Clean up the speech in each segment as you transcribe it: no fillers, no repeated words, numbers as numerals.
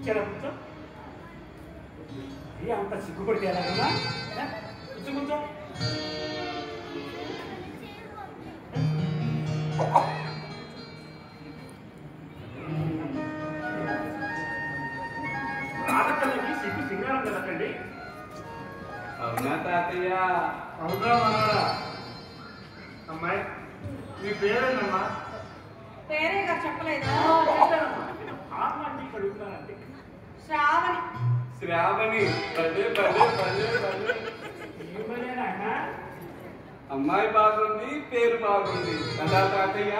కూర్చో అంత సిగ్గుపడితే ఎలాగన్నా కూర్చో కూర్చో ఆడపిల్లకి సిగ్గు సింగారం కదండి. అవునా తాతయ్య? అవునా మనవరా? అమ్మాయి మీ పేరేనమ్మా? పేరే గారు చెప్పలేదా? అడుగుతానండి. శ్రావణి. శ్రావణి పదే పదే పదే పదే. అమ్మాయి బాగుంది, పేరు బాగుంది కదా తాతయ్య?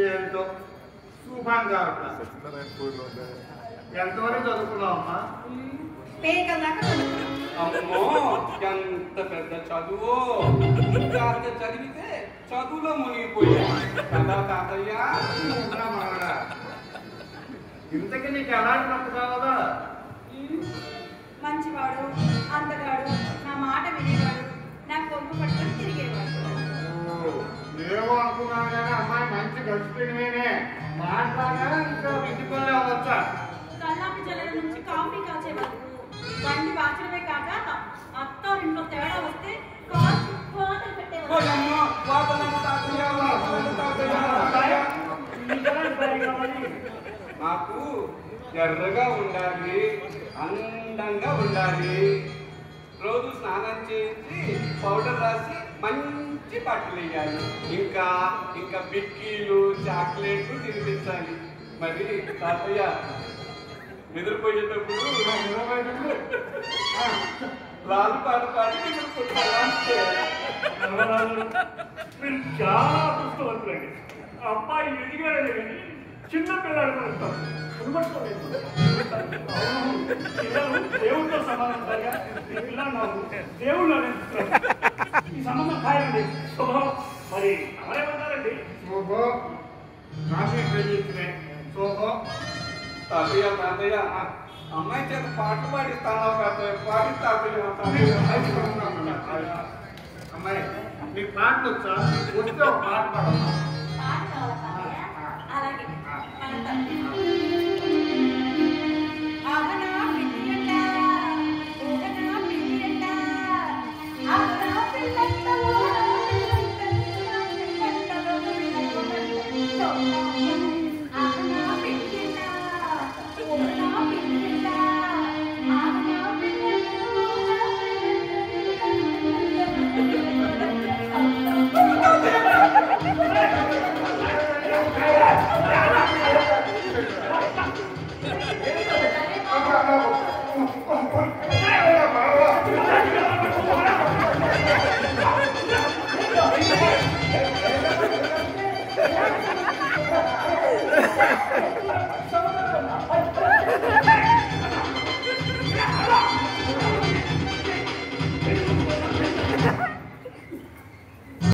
ఏంటో శుభంగా ఎంతవరకు చదువుకున్నావమ్మా? అమ్మో ఎంత పెద్ద చదువు! ఇంకా అంత చదివితే చదువులో మునిగిపోయా కదా తాతయ్య? ఇంతకీ నీకు ఎలాంటి భర్త కావాలా? మంచివాడు, అందగాడు, నా మాట వినేవాడు, నాకు కొంపు పట్టుకొని తిరిగేవాడు. ఏమో అనుకున్నాను కానీ అమ్మాయి మంచి గడిచిపోయినవేనే మాట్లాడా ఇంకా ఇంటి పనులు అవ్వచ్చా? కల్లాపి జల్లల నుంచి కాఫీ కాచే వరకు బండి వాచడమే కాక అత్తారింట్లో తేడా వస్తే కాల్చి కోతలు పెట్టేవాడు. నాకు ఎర్రగా ఉండాలి, అందంగా ఉండాలి, రోజు స్నానం చేసి పౌడర్ రాసి మంచి బట్టలు వేయాలి, ఇంకా ఇంకా బిక్కీలు చాక్లెట్లు తినిపించాలి. మరి తాతయ్య నిద్రపోయేటప్పుడు లాలు పాట పాడి నిద్రపోతారా? మీరు చాలా అదృష్టవంతులండి. అబ్బాయి ఎదిగాడని కానీ చిన్న పిల్లలు కొనుస్తారు. పిల్లలు దేవుడితో సమానం సరిగా పిల్లలు నాకు దేవుళ్ళు ఈ సంబంధం ఖాయండి. శుభం. మరి ఎవరేమన్నారండి? శోభో నాకు శోభో. తాతయ్య తాతయ్య అమ్మాయి చేత పాటలు పాడిస్తాను అమ్మాయి నీకు పాటలు వచ్చా? వస్తే ఒక పాట పాడమ్మా. పాట కావాలా? అలాగే